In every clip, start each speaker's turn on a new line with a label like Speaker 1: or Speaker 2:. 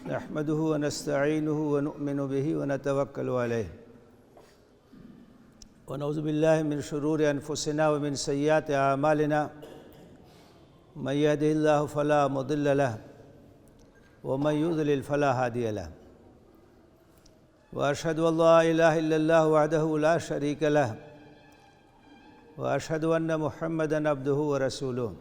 Speaker 1: नहमदुहु व नस्तईनुहु व नुअमिनु बिही व नतवक्कलु अलैहि व नऊज़ु बिल्लाहि मिन शुरूरि अनफुसिना व मिन सय्यिआति अअमालिना मन यहदिहिल्लाहु फला मुदिल्ल लहु व मन युज़लिल फला हादिय लहु व अशहदु अल्ला इलाहा इल्लल्लाहु वहदहु ला शरीक लहु व अशहदु अन्न मुहम्मदन अब्दुहु व रसूलुहु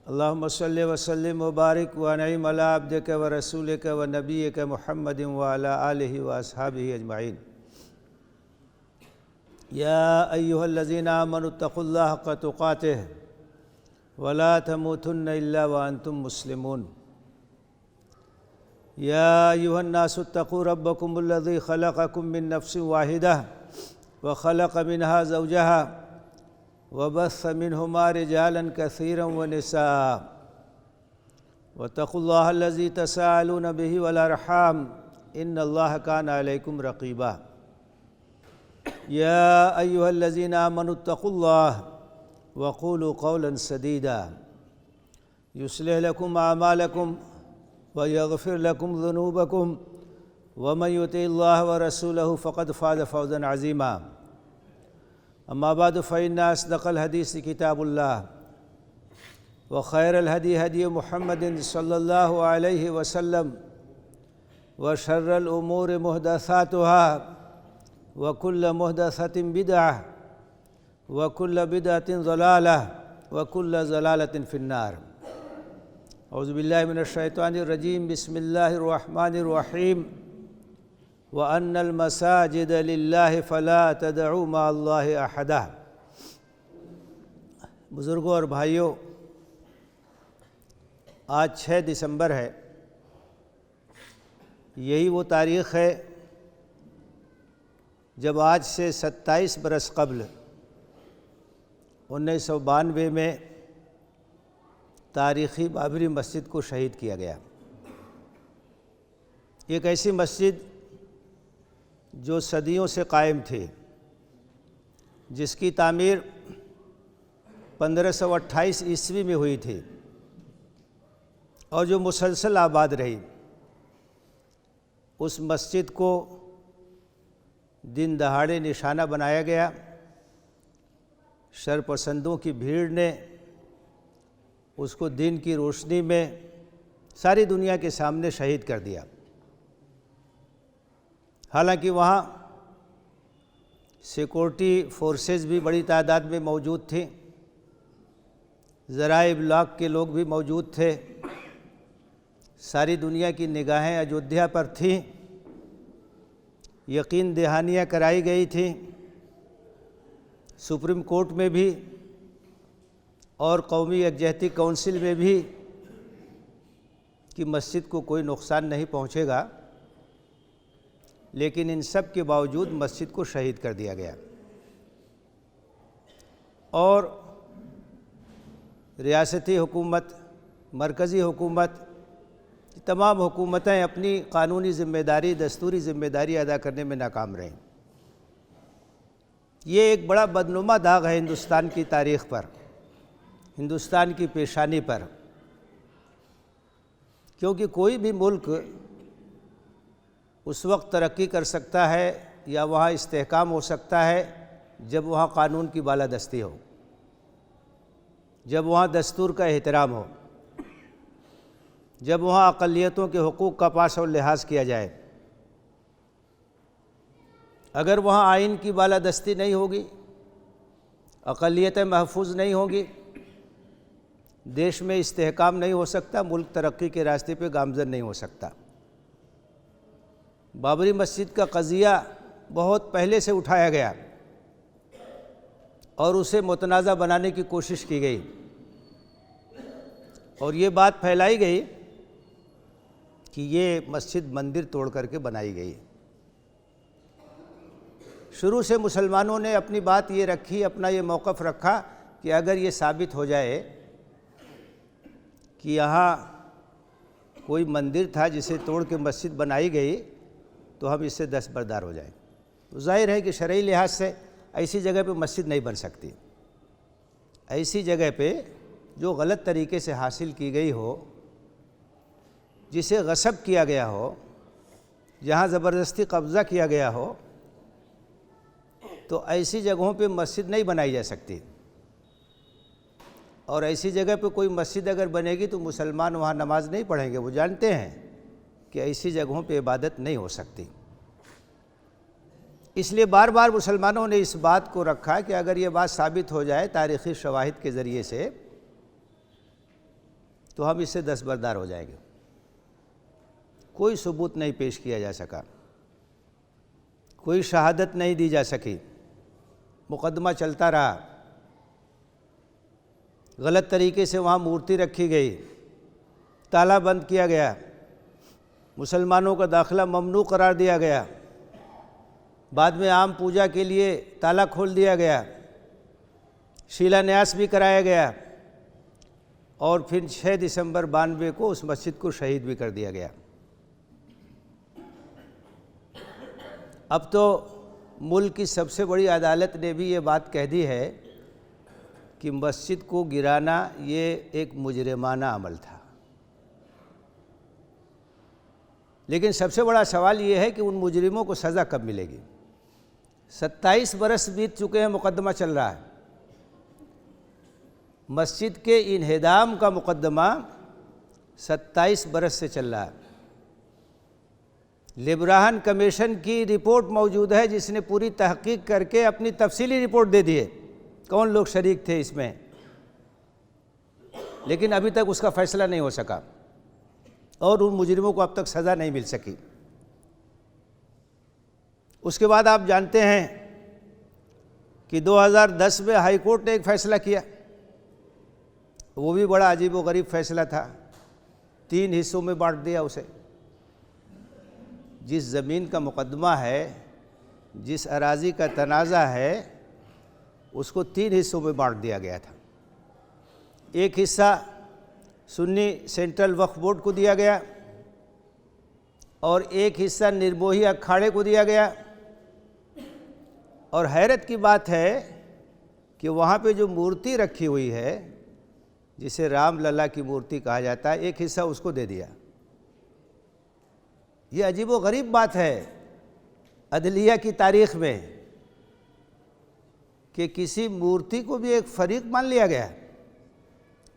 Speaker 1: अल्लाहुम्मा सल्लि व सल्लिम व बारिक व अनइम अला अब्दिक व रसूलिक व नबिय्यिक मुहम्मदिन व अला आलिहि व अस्हाबिहि अजमईन। या अय्युहल्लज़ीना आमनुत्तक़ुल्लाह हक़्क़ तुक़ातिह व ला तमूतुन्न इल्ला व अंतुम मुस्लिमून। या अय्युहन्नासुत्तक़ू रब्बकुमुल्लज़ी ख़लक़कुम मिन नफ़्सिन वाहिदह व ख़लक़ मिनहा ज़ौजहा वबस्स मिनहुमा रिजालन कसीरन व निसाअ वत्तक़ुल्लाहल्लज़ी तसाअलून बिही वल अर्हाम इन्नल्लाह कान अलैकुम रक़ीबा। या अय्युहल्लज़ीना आमनुत्तक़ुल्लाह वक़ूलू क़ौलन सदीदा युस्लिह लकुम अअमालकुम व यग़फ़िर लकुम ज़ुनूबकुम व मन युतिइल्लाह व रसूलहु फ़क़द फ़ाज़ फ़ौज़न अज़ीमा। अम्मा बाद फ़इन्ना अस्दक़ल हदीस किताबुल्लाह व खैरल हदी हदी मुहम्मदिन सल्लल्लाहु अलैहि वसल्लम व शर्रल उमूर मुहदसातुहा व कुल्ल मुहदसतिन बिदअह व कुल्ल बिदअतिन ज़लालह व कुल्ल ज़लालतिन फ़िन्नार। औज़ु बिल्लाहि मिनश शैतानिर रजीम। बिस्मिल्लाहिर रहमानिर रहीम। व अन्नल मसाजिद लिल्लाहि फ़ला तदअू मअल्लाहि अहदा। बुज़ुर्गों और भाइयों, आज 6 दिसंबर है। यही वो तारीख़ है जब आज से 27 बरस कब्ल 1992 में तारीख़ी बाबरी मस्जिद को शहीद किया गया। एक ऐसी मस्जिद जो सदियों से कायम थी, जिसकी तामीर 1528 ईस्वी में हुई थी और जो मुसलसल आबाद रही। उस मस्जिद को दिन दहाड़े निशाना बनाया गया। शरपसंदों की भीड़ ने उसको दिन की रोशनी में सारी दुनिया के सामने शहीद कर दिया। हालांकि वहाँ सिक्योरिटी फोर्सेस भी बड़ी तादाद में मौजूद थी, ज़राए इब्लाग के लोग भी मौजूद थे। सारी दुनिया की निगाहें अयोध्या पर थीं। यकीन दहानियाँ कराई गई थी सुप्रीम कोर्ट में भी और कौमी यकजहती काउंसिल में भी कि मस्जिद को कोई नुकसान नहीं पहुँचेगा। लेकिन इन सब के बावजूद मस्जिद को शहीद कर दिया गया और रियासती हुकूमत, मरकज़ी हुकूमत, तमाम हुकूमतें अपनी कानूनी ज़िम्मेदारी, दस्तूरी ज़िम्मेदारी अदा करने में नाकाम रहीं। ये एक बड़ा बदनुमा दाग है हिंदुस्तान की तारीख़ पर, हिंदुस्तान की पेशानी पर, क्योंकि कोई भी मुल्क उस वक्त तरक्की कर सकता है या वहाँ इस्तेहकाम हो सकता है जब वहाँ कानून की बालादस्ती हो, जब वहाँ दस्तूर का एहतराम हो, जब वहाँ अक़लियतों के हुकूक़ का पास और लिहाज किया जाए। अगर वहाँ आइन की बालादस्ती नहीं होगी, अक़लियतें महफूज नहीं होगी, देश में इस्तेहकाम नहीं हो सकता, मुल्क तरक्की के रास्ते पे गामज़न नहीं हो सकता। बाबरी मस्जिद का क़ज़िया बहुत पहले से उठाया गया और उसे मुतनाज़ा बनाने की कोशिश की गई और ये बात फैलाई गई कि ये मस्जिद मंदिर तोड़ करके बनाई गई। शुरू से मुसलमानों ने अपनी बात ये रखी, अपना ये मौक़िफ़ रखा कि अगर ये साबित हो जाए कि यहाँ कोई मंदिर था जिसे तोड़ के मस्जिद बनाई गई तो हम इससे दस्तबरदार हो जाएं। तो ज़ाहिर है कि शरई लिहाज से ऐसी जगह पे मस्जिद नहीं बन सकती। ऐसी जगह पे जो गलत तरीके से हासिल की गई हो, जिसे गस्ब किया गया हो, जहाँ ज़बरदस्ती कब्ज़ा किया गया हो, तो ऐसी जगहों पे मस्जिद नहीं बनाई जा सकती। और ऐसी जगह पे कोई मस्जिद अगर बनेगी तो मुसलमान वहाँ नमाज नहीं पढ़ेंगे। वो जानते हैं कि ऐसी जगहों पे इबादत नहीं हो सकती। इसलिए बार बार मुसलमानों ने इस बात को रखा कि अगर ये बात साबित हो जाए तारीख़ी शवाहिद के ज़रिए से तो हम इससे दस्तबरदार हो जाएंगे। कोई सबूत नहीं पेश किया जा सका, कोई शहादत नहीं दी जा सकी, मुकदमा चलता रहा। गलत तरीके से वहाँ मूर्ति रखी गई, ताला बंद किया गया, मुसलमानों का दाखिला ममनू करार दिया गया, बाद में आम पूजा के लिए ताला खोल दिया गया, शिलान्यास भी कराया गया और फिर 6 दिसंबर 92 को उस मस्जिद को शहीद भी कर दिया गया। अब तो मुल्क की सबसे बड़ी अदालत ने भी ये बात कह दी है कि मस्जिद को गिराना ये एक मुजरिमाना अमल था। लेकिन सबसे बड़ा सवाल ये है कि उन मुजरिमों को सज़ा कब मिलेगी। 27 बरस बीत चुके हैं, मुकदमा चल रहा है। मस्जिद के इन्हेदाम का मुकदमा 27 बरस से चल रहा है। लिब्राहन कमीशन की रिपोर्ट मौजूद है जिसने पूरी तहकीक करके अपनी तफसीली रिपोर्ट दे दी है कौन लोग शरीक थे इसमें, लेकिन अभी तक उसका फ़ैसला नहीं हो सका और उन मुजरिमों को अब तक सज़ा नहीं मिल सकी। उसके बाद आप जानते हैं कि 2010 में हाई कोर्ट ने एक फ़ैसला किया, वो भी बड़ा अजीब व गरीब फ़ैसला था। 3 हिस्सों में बांट दिया उसे। जिस ज़मीन का मुकदमा है, जिस अराज़ी का तनाज़ा है, उसको 3 हिस्सों में बांट दिया गया था। एक हिस्सा सुन्नी सेंट्रल वक्फ बोर्ड को दिया गया और एक हिस्सा निर्मोही अखाड़े को दिया गया। और हैरत की बात है कि वहाँ पे जो मूर्ति रखी हुई है, जिसे राम लला की मूर्ति कहा जाता है, एक हिस्सा उसको दे दिया। ये अजीब व गरीब बात है अदलिया की तारीख़ में कि किसी मूर्ति को भी एक फरीक मान लिया गया।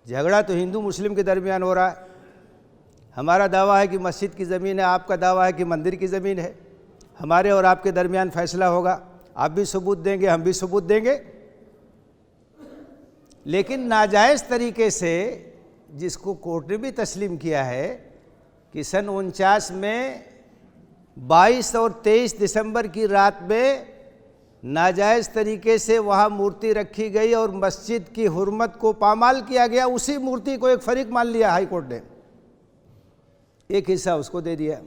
Speaker 1: झगड़ा तो हिंदू मुस्लिम के दरमियान हो रहा है। हमारा दावा है कि मस्जिद की ज़मीन है, आपका दावा है कि मंदिर की ज़मीन है। हमारे और आपके दरमियान फ़ैसला होगा, आप भी सबूत देंगे, हम भी सबूत देंगे। लेकिन नाजायज़ तरीके से, जिसको कोर्ट ने भी तस्लीम किया है कि सन 49 में 22 और 23 दिसंबर की रात में नाजायज़ तरीके से वहाँ मूर्ति रखी गई और मस्जिद की हुर्मत को पामाल किया गया। उसी मूर्ति को एक फरीक मान लिया हाई कोर्ट ने, एक हिस्सा उसको दे दिया।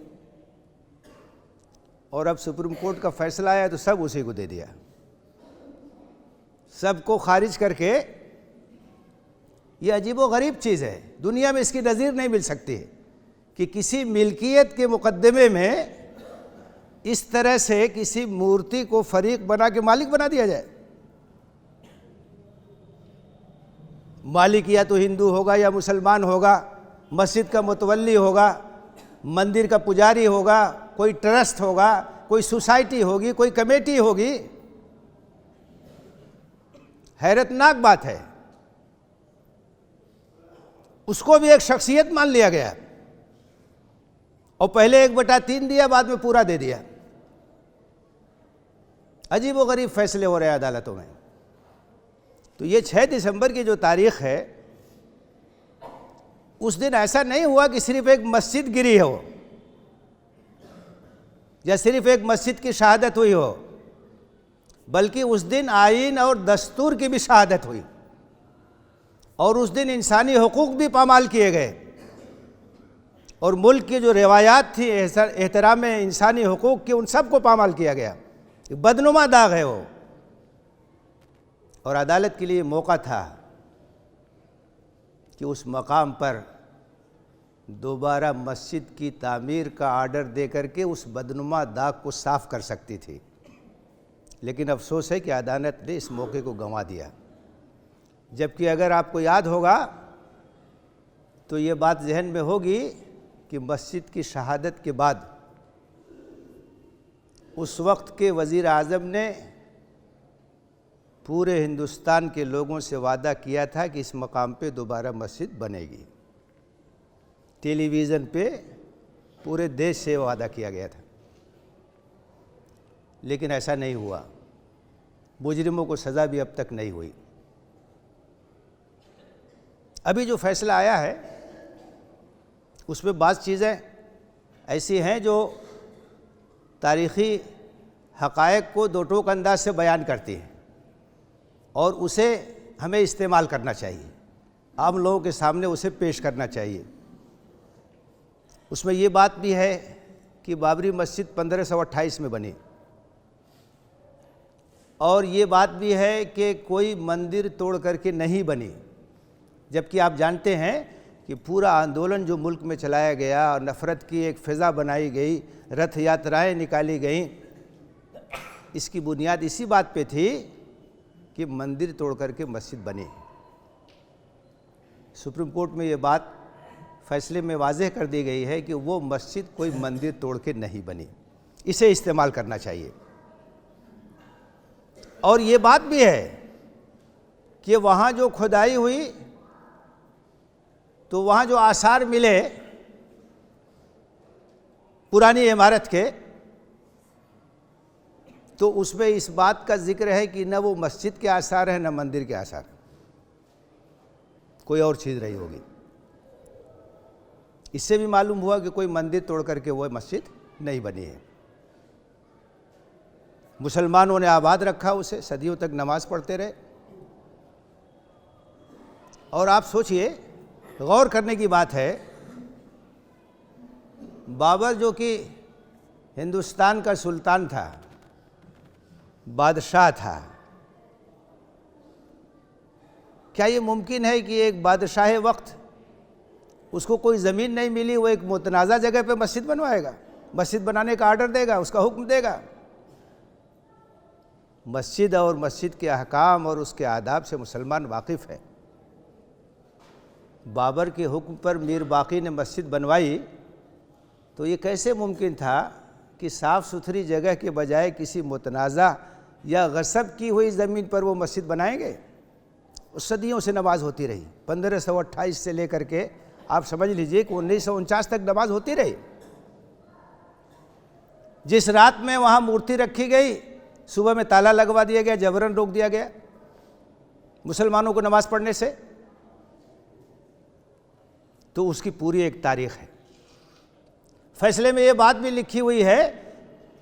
Speaker 1: और अब सुप्रीम कोर्ट का फैसला आया तो सब उसी को दे दिया। सबको खारिज करके, ये अजीब व गरीब चीज़ है। दुनिया में इसकी नज़ीर नहीं मिल सकती है कि किसी मिल्कियत के मुकदमे में इस तरह से किसी मूर्ति को फरीक बना के मालिक बना दिया जाए। मालिक या तो हिंदू होगा या मुसलमान होगा, मस्जिद का मुतवल्ली होगा, मंदिर का पुजारी होगा, कोई ट्रस्ट होगा, कोई सोसाइटी होगी, कोई कमेटी होगी। हैरतनाक बात है। उसको भी एक शख्सियत मान लिया गया और पहले 1/3 दिया, बाद में पूरा दे दिया। अजीब व गरीब फैसले हो रहे हैं अदालतों में। तो ये 6 दिसंबर की जो तारीख़ है, उस दिन ऐसा नहीं हुआ कि सिर्फ एक मस्जिद गिरी हो या सिर्फ एक मस्जिद की शहादत हुई हो, बल्कि उस दिन आईन और दस्तूर की भी शहादत हुई और उस दिन इंसानी हुकूक भी पामाल किए गए और मुल्क की जो रिवायात थी एहतराम इंसानी हुकूक की, उन सब को पामाल किया गया। बदनुमा दाग है वो। और अदालत के लिए मौका था कि उस मकाम पर दोबारा मस्जिद की तामीर का आर्डर दे करके उस बदनुमा दाग को साफ़ कर सकती थी। लेकिन अफसोस है कि अदालत ने इस मौके को गंवा दिया। जबकि अगर आपको याद होगा तो ये बात जहन में होगी कि मस्जिद की शहादत के बाद उस वक्त के वज़ीर आज़म ने पूरे हिंदुस्तान के लोगों से वादा किया था कि इस मकाम पे दोबारा मस्जिद बनेगी। टेलीविज़न पे पूरे देश से वादा किया गया था, लेकिन ऐसा नहीं हुआ। मुजरिमों को सज़ा भी अब तक नहीं हुई। अभी जो फैसला आया है उसमें बाज़ चीज़ें ऐसी हैं जो तारीख़ी हक़ाइक़ को दो टोक अंदाज से बयान करती हैं और उसे हमें इस्तेमाल करना चाहिए, आम लोगों के सामने उसे पेश करना चाहिए। उसमें ये बात भी है कि बाबरी मस्जिद 1528 में बनी, और ये बात भी है कि कोई मंदिर तोड़ करके नहीं बनी, जबकि आप जानते हैं कि पूरा आंदोलन जो मुल्क में चलाया गया और नफ़रत की एक फ़िज़ा बनाई गई, रथ यात्राएं निकाली गईं, इसकी बुनियाद इसी बात पे थी कि मंदिर तोड़ करके मस्जिद बनी। सुप्रीम कोर्ट में ये बात फैसले में वाज़ेह कर दी गई है कि वो मस्जिद कोई मंदिर तोड़ के नहीं बनी, इसे इस्तेमाल करना चाहिए। और ये बात भी है कि वहाँ जो खुदाई हुई तो वहाँ जो आसार मिले पुरानी इमारत के, तो उसमें इस बात का जिक्र है कि न वो मस्जिद के आसार हैं न मंदिर के आसार, कोई और चीज़ रही होगी। इससे भी मालूम हुआ कि कोई मंदिर तोड़ करके वो मस्जिद नहीं बनी है। मुसलमानों ने आबाद रखा उसे, सदियों तक नमाज पढ़ते रहे। और आप सोचिए, गौर करने की बात है, बाबर जो कि हिंदुस्तान का सुल्तान था, बादशाह था, क्या ये मुमकिन है कि एक बादशाह वक्त उसको कोई ज़मीन नहीं मिली, वो एक मुतनाज़ा जगह पे मस्जिद बनवाएगा, मस्जिद बनाने का आर्डर देगा, उसका हुक्म देगा? मस्जिद और मस्जिद के अहकाम और उसके आदाब से मुसलमान वाकिफ़ है। बाबर के हुक्म पर मीर बाक़ी ने मस्जिद बनवाई, तो ये कैसे मुमकिन था कि साफ़ सुथरी जगह के बजाय किसी मुतनाज़ा या गसब की हुई ज़मीन पर वो मस्जिद बनाएंगे? उस सदियों से नमाज होती रही, 1528 से लेकर के आप समझ लीजिए कि 1949 तक नमाज होती रही। जिस रात में वहाँ मूर्ति रखी गई, सुबह में ताला लगवा दिया गया, जबरन रोक दिया गया मुसलमानों को नमाज पढ़ने से। तो उसकी पूरी एक तारीख़ है। फैसले में ये बात भी लिखी हुई है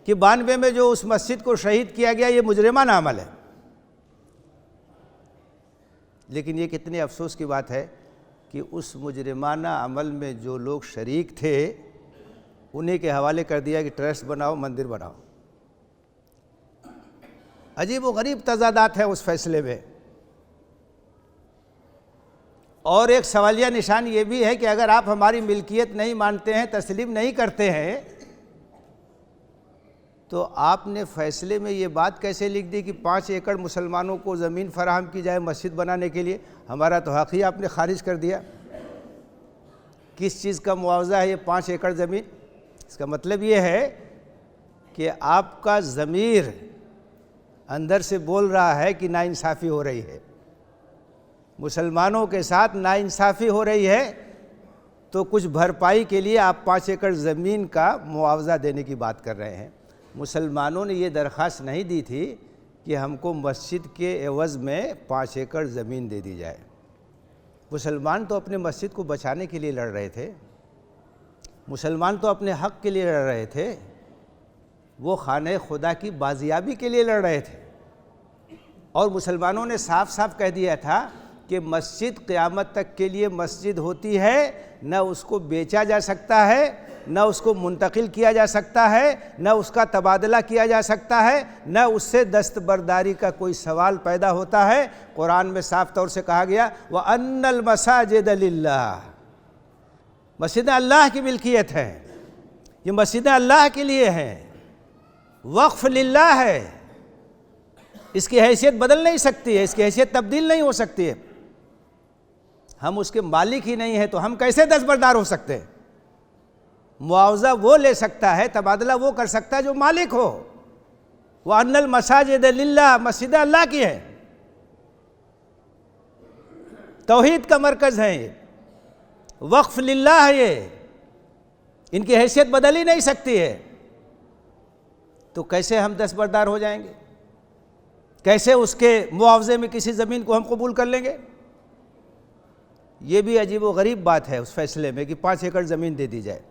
Speaker 1: कि 92 में जो उस मस्जिद को शहीद किया गया, ये मुजरिमाना अमल है। लेकिन ये कितने अफसोस की बात है कि उस मुजरिमाना अमल में जो लोग शरीक थे उन्हीं के हवाले कर दिया कि ट्रस्ट बनाओ, मंदिर बनाओ। अजीब व गरीब तज़ादात हैं उस फैसले में। और एक सवालिया निशान ये भी है कि अगर आप हमारी मिल्कियत नहीं मानते हैं, तस्लीम नहीं करते हैं, तो आपने फैसले में ये बात कैसे लिख दी कि 5 एकड़ मुसलमानों को ज़मीन फराहम की जाए मस्जिद बनाने के लिए? हमारा तो हक़ ही आपने खारिज कर दिया। किस चीज़ का मुआवजा है ये 5 एकड़ ज़मीन? इसका मतलब ये है कि आपका ज़मीर अंदर से बोल रहा है कि नाइंसाफ़ी हो रही है, मुसलमानों के साथ नाइंसाफ़ी हो रही है, तो कुछ भरपाई के लिए आप 5 एकड़ ज़मीन का मुआवजा देने की बात कर रहे हैं। मुसलमानों ने ये दरख्वास्त नहीं दी थी कि हमको मस्जिद के एवज़ में 5 एकड़ ज़मीन दे दी जाए। मुसलमान तो अपने मस्जिद को बचाने के लिए लड़ रहे थे, मुसलमान तो अपने हक़ के लिए लड़ रहे थे, वो खाने खुदा की बाजियाबी के लिए लड़ रहे थे। और मुसलमानों ने साफ साफ कह दिया था कि मस्जिद क़यामत तक के लिए मस्जिद होती है, न उसको बेचा जा सकता है, न उसको मुंतकिल किया जा सकता है, न उसका तबादला किया जा सकता है, न उससे दस्तबरदारी का कोई सवाल पैदा होता है। कुरान में साफ तौर से कहा गया, व अन्नल मसाजिद लिल्लाह, मस्जिदें अल्लाह की मिल्कियत हैं, ये मस्जिदें अल्लाह के लिए हैं, वक्फ लिल्लाह है, इसकी हैसियत बदल नहीं सकती है, इसकी हैसियत तब्दील नहीं हो सकती है। हम उसके मालिक ही नहीं हैं तो हम कैसे दस्तबरदार हो सकते हैं? मुआवजा वो ले सकता है, तबादला वो कर सकता है जो मालिक हो। वो अन्नल मसाजिद लिल्लाह, मस्जिद अल्लाह की है, तौहीद का मरकज़ है, ये वक्फ लिल्लाह है, ये इनकी हैसियत बदल ही नहीं सकती है। तो कैसे हम दस्तबरदार हो जाएंगे? कैसे उसके मुआवजे में किसी ज़मीन को हम कबूल कर लेंगे? ये भी अजीब व गरीब बात है उस फैसले में कि 5 एकड़ ज़मीन दे दी जाए।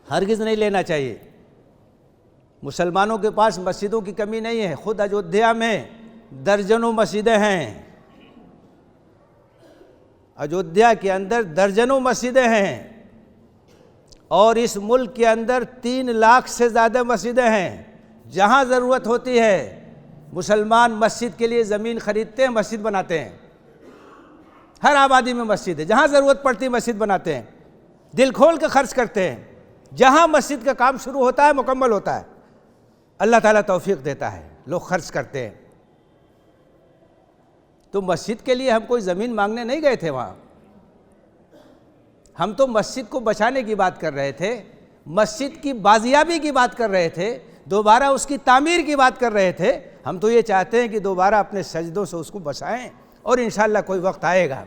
Speaker 1: हरगिज़ नहीं लेना चाहिए। मुसलमानों के पास मस्जिदों की कमी नहीं है। खुद अयोध्या में दर्जनों मस्जिदें हैं, अयोध्या के अंदर दर्जनों मस्जिदें हैं, और इस मुल्क के अंदर 3 लाख से ज़्यादा मस्जिदें हैं। जहाँ ज़रूरत होती है मुसलमान मस्जिद के लिए ज़मीन ख़रीदते हैं, मस्जिद बनाते हैं। हर आबादी में मस्जिद है, जहाँ ज़रूरत पड़ती है मस्जिद बनाते हैं, दिल खोल के खर्च करते हैं। जहाँ मस्जिद का काम शुरू होता है मुकम्मल होता है। अल्लाह ताला तौफीक देता है, लोग खर्च करते हैं। तो मस्जिद के लिए हम कोई ज़मीन मांगने नहीं गए थे वहाँ। हम तो मस्जिद को बचाने की बात कर रहे थे, मस्जिद की बाजियाबी की बात कर रहे थे, दोबारा उसकी तामीर की बात कर रहे थे। हम तो ये चाहते हैं कि दोबारा अपने सजदों से उसको बसाएं, और इंशाअल्लाह कोई वक्त आएगा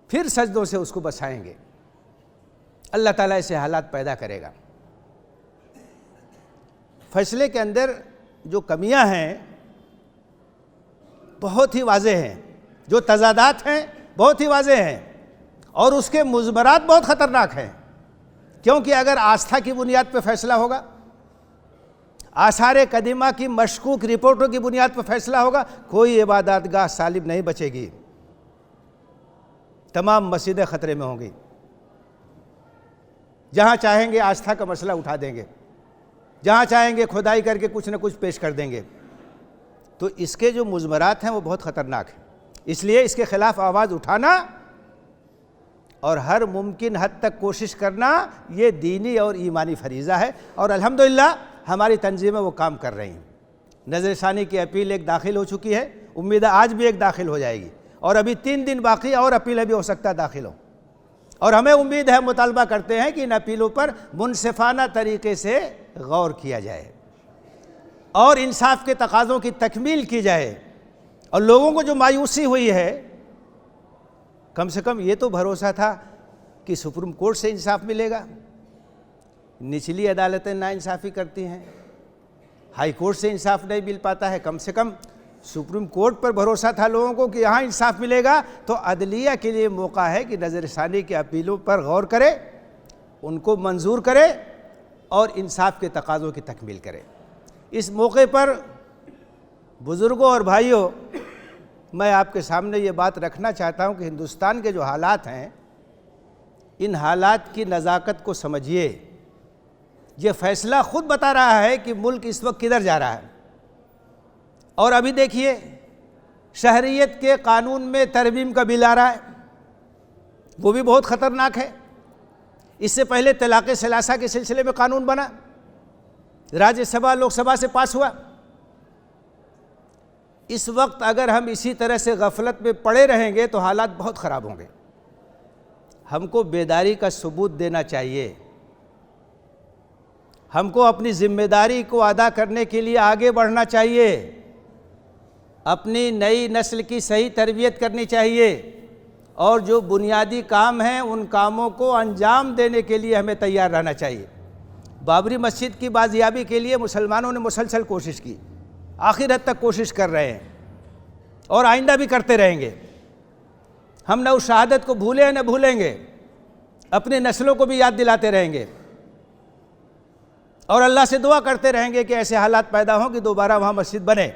Speaker 1: फिर सजदों से उसको बसाएंगे। अल्लाह ताला ऐसे हालात पैदा करेगा। फैसले के अंदर जो कमियां हैं बहुत ही वाज़ेह हैं, जो तज़ादात हैं बहुत ही वाज़ेह हैं, और उसके मुज़मरात बहुत ख़तरनाक हैं। क्योंकि अगर आस्था की बुनियाद पर फैसला होगा, आसार कदीमा की मशकूक रिपोर्टों की बुनियाद पर फैसला होगा, कोई इबादतगाह सालिम नहीं बचेगी, तमाम मस्जिदें ख़तरे में होंगी। जहाँ चाहेंगे आस्था का मसला उठा देंगे, जहाँ चाहेंगे खुदाई करके कुछ न कुछ पेश कर देंगे। तो इसके जो मुज़मरात हैं वो बहुत ख़तरनाक हैं। इसलिए इसके ख़िलाफ़ आवाज़ उठाना और हर मुमकिन हद तक कोशिश करना, ये दीनी और ईमानी फरीज़ा है। और अल्हम्दुलिल्लाह हमारी तंजीमें वो काम कर रही हैं। नज़रसानी की अपील एक दाखिल हो चुकी है, उम्मीद है आज भी एक दाखिल हो जाएगी, और अभी 3 दिन बाकी, और अपीलें भी हो सकता है दाखिल हो। और हमें उम्मीद है, मुतालबा करते हैं कि इन अपीलों पर मुनसिफाना तरीके से गौर किया जाए और इंसाफ के तकाज़ों की तकमील की जाए। और लोगों को जो मायूसी हुई है, कम से कम ये तो भरोसा था कि सुप्रीम कोर्ट से इंसाफ मिलेगा। निचली अदालतें नाइंसाफ़ी करती हैं, हाई कोर्ट से इंसाफ नहीं मिल पाता है। कम से कम सुप्रीम कोर्ट पर भरोसा था लोगों को कि यहाँ इंसाफ मिलेगा। तो अदलिया के लिए मौका है कि नज़रसानी की अपीलों पर गौर करे, उनको मंजूर करे और इंसाफ के तकाज़ों की तकमील करे। इस मौके पर बुज़ुर्गों और भाइयों, मैं आपके सामने ये बात रखना चाहता हूँ कि हिंदुस्तान के जो हालात हैं, इन हालात की नज़ाकत को समझिए। ये फ़ैसला ख़ुद बता रहा है कि मुल्क इस वक्त किधर जा रहा है। और अभी देखिए, शहरियत के कानून में तरमीम का बिल आ रहा है, वो भी बहुत ख़तरनाक है। इससे पहले तलाक़ सलासा के सिलसिले में कानून बना, राज्यसभा लोकसभा से पास हुआ। इस वक्त अगर हम इसी तरह से गफलत में पड़े रहेंगे तो हालात बहुत ख़राब होंगे। हमको बेदारी का सबूत देना चाहिए। हमको अपनी ज़िम्मेदारी को अदा करने के लिए आगे बढ़ना चाहिए। अपनी नई नस्ल की सही तरबियत करनी चाहिए, और जो बुनियादी काम हैं उन कामों को अंजाम देने के लिए हमें तैयार रहना चाहिए। बाबरी मस्जिद की बाजियाबी के लिए मुसलमानों ने मुसलसल कोशिश की, आखिर हद तक कोशिश कर रहे हैं, और आइंदा भी करते रहेंगे। हम न उस शहादत को भूले न भूलेंगे, अपनी नस्लों को भी याद दिलाते रहेंगे, और अल्लाह से दुआ करते रहेंगे कि ऐसे हालात पैदा हों कि दोबारा वहाँ मस्जिद बने।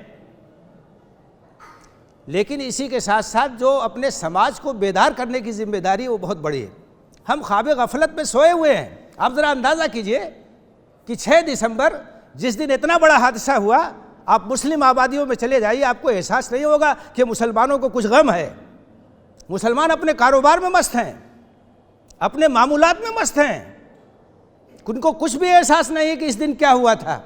Speaker 1: लेकिन इसी के साथ साथ जो अपने समाज को बेदार करने की जिम्मेदारी वो बहुत बड़ी है। हम ख्वाब गफलत में सोए हुए हैं। आप ज़रा अंदाज़ा कीजिए कि 6 दिसंबर जिस दिन इतना बड़ा हादसा हुआ, आप मुस्लिम आबादियों में चले जाइए, आपको एहसास नहीं होगा कि मुसलमानों को कुछ गम है। मुसलमान अपने कारोबार में मस्त हैं, अपने मामूलात में मस्त हैं, उनको कुछ भी एहसास नहीं है कि इस दिन क्या हुआ था,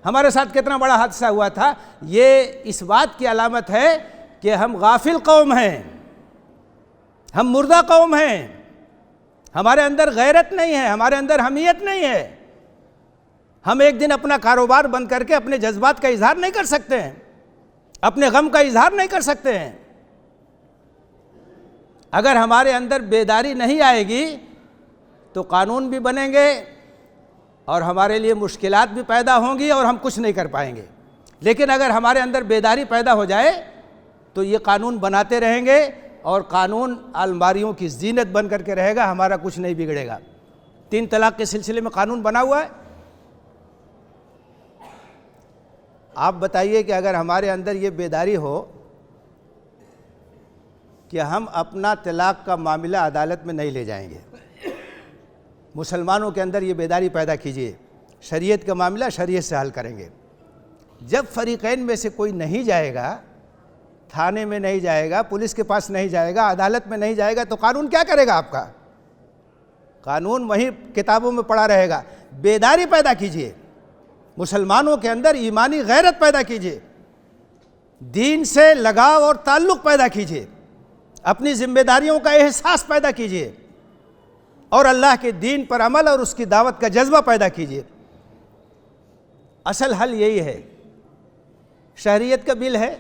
Speaker 1: हमारे साथ कितना बड़ा हादसा हुआ था। ये इस बात की अलामत है कि हम गाफिल कौम हैं, हम मुर्दा कौम हैं, हमारे अंदर गैरत नहीं है, हमारे अंदर हमीयत नहीं है। हम एक दिन अपना कारोबार बंद करके अपने जज्बात का इजहार नहीं कर सकते हैं, अपने गम का इजहार नहीं कर सकते हैं। अगर हमारे अंदर बेदारी नहीं आएगी तो कानून भी बनेंगे और हमारे लिए मुश्किलात भी पैदा होंगी और हम कुछ नहीं कर पाएंगे। लेकिन अगर हमारे अंदर बेदारी पैदा हो जाए तो ये कानून बनाते रहेंगे और कानून अलमारियों की जीनत बन करके रहेगा, हमारा कुछ नहीं बिगड़ेगा। 3 तलाक के सिलसिले में कानून बना हुआ है। आप बताइए कि अगर हमारे अंदर ये बेदारी हो कि हम अपना तलाक का मामला अदालत में नहीं ले जाएंगे, मुसलमानों के अंदर ये बेदारी पैदा कीजिए, शरीयत का मामला शरीयत से हल करेंगे। जब फरीक़ैन में से कोई नहीं जाएगा, थाने में नहीं जाएगा, पुलिस के पास नहीं जाएगा, अदालत में नहीं जाएगा, तो कानून क्या करेगा आपका? कानून वहीं किताबों में पड़ा रहेगा। बेदारी पैदा कीजिए, मुसलमानों के अंदर ईमानी गैरत पैदा कीजिए, दीन से लगाव और ताल्लुक़ पैदा कीजिए, अपनी जिम्मेदारियों का एहसास पैदा कीजिए और अल्लाह के दीन पर अमल और उसकी दावत का जज्बा पैदा कीजिए। असल हल यही है। शहरियत का बिल है,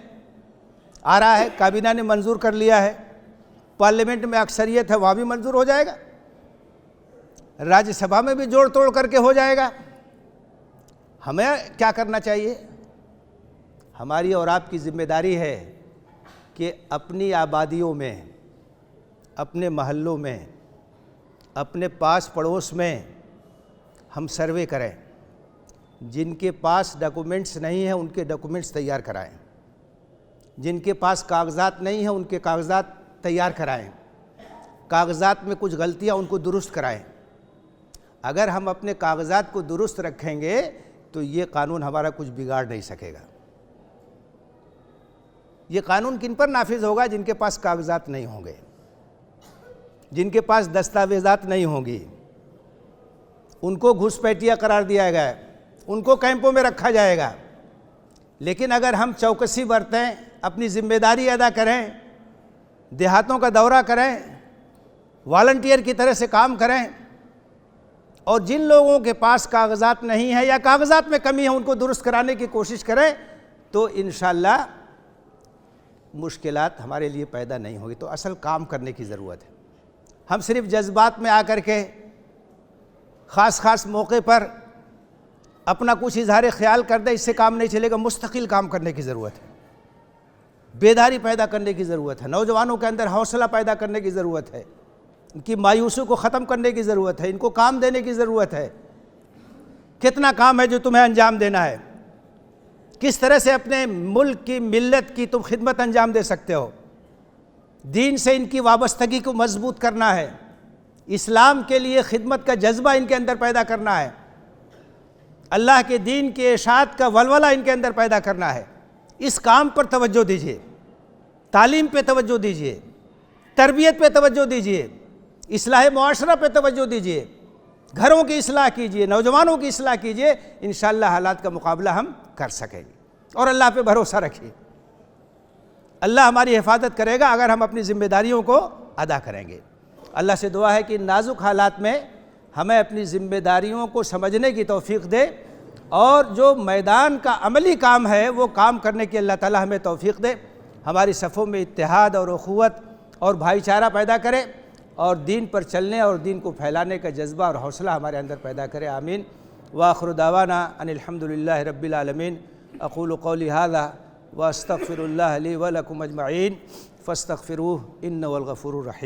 Speaker 1: आ रहा है, काबीना ने मंजूर कर लिया है, पार्लियामेंट में अक्सरियत है, वहाँ भी मंजूर हो जाएगा, राज्यसभा में भी जोड़ तोड़ करके हो जाएगा। हमें क्या करना चाहिए? हमारी और आपकी जिम्मेदारी है कि अपनी आबादियों में, अपने महल्लों में, अपने पास पड़ोस में हम सर्वे करें। जिनके पास डॉक्यूमेंट्स नहीं हैं उनके डॉक्यूमेंट्स तैयार कराएं, जिनके पास कागजात नहीं हैं उनके कागजात तैयार कराएं, कागजात में कुछ गलतियां उनको दुरुस्त कराएं। अगर हम अपने कागजात को दुरुस्त रखेंगे तो ये कानून हमारा कुछ बिगाड़ नहीं सकेगा। ये कानून किन पर नाफिज होगा? जिनके पास कागजात नहीं होंगे, जिनके पास दस्तावेजात नहीं होंगी, उनको घुसपैठिया करार दिया गया है, उनको कैंपों में रखा जाएगा। लेकिन अगर हम चौकसी बरतें, अपनी जिम्मेदारी अदा करें, देहातों का दौरा करें, वॉलंटियर की तरह से काम करें और जिन लोगों के पास कागजात नहीं है या कागजात में कमी है उनको दुरुस्त कराने की कोशिश करें तो इंशाअल्लाह मुश्किलात हमारे लिए पैदा नहीं होगी। तो असल काम करने की ज़रूरत है। हम सिर्फ जज्बात में आकर के ख़ास मौके पर अपना कुछ इजहार ख्याल कर दे, इससे काम नहीं चलेगा। मुस्तकिल काम करने की ज़रूरत है, बेदारी पैदा करने की ज़रूरत है, नौजवानों के अंदर हौसला पैदा करने की ज़रूरत है, इनकी मायूसी को ख़त्म करने की ज़रूरत है, इनको काम देने की ज़रूरत है। कितना काम है जो तुम्हें अंजाम देना है, किस तरह से अपने मुल्क की, मिल्लत की तुम खिदमत अंजाम दे सकते हो। दीन से इनकी वाबस्तगी को मजबूत करना है, इस्लाम के लिए खिदमत का जज्बा इनके अंदर पैदा करना है, अल्लाह के दीन के इशाअत का वलवला इनके अंदर पैदा करना है। इस काम पर तवज्जो दीजिए, तालीम पे तवज्जो दीजिए, तरबियत पे तवज्जो दीजिए, इस्लाह मुआशरा पे तवज्जो दीजिए, घरों की इस्लाह कीजिए, नौजवानों की इस्लाह कीजिए। इंशाअल्लाह हालात का मुकाबला हम कर सकेंगे और अल्लाह पे भरोसा रखिए। अल्लाह हमारी हिफाजत करेगा अगर हम अपनी ज़िम्मेदारियों को अदा करेंगे। अल्लाह से दुआ है कि इन नाजुक हालात में हमें अपनी ज़िम्मेदारियों को समझने की तौफ़ीक़ दे और जो मैदान का अमली काम है वो काम करने की अल्लाह ताला हमें तौफ़ीक़ दे। हमारी सफ़ों में इत्तेहाद और उख़ुवत और भाईचारा पैदा करे और दीन पर चलने और दीन को फैलाने का जज्बा और हौसला हमारे अंदर पैदा करे। आमीन। व आखिरु दावाना अनिल हम्दुलिल्लाहि रब्बिल आलमीन। अक़ूलु क़ौली हाज़ा व अस्तग़फ़िरुल्लाह ली व लकुम अजमईन फ़स्तग़फ़िरूहु इन्नहु हुवल गफ़ूरुर रहीम।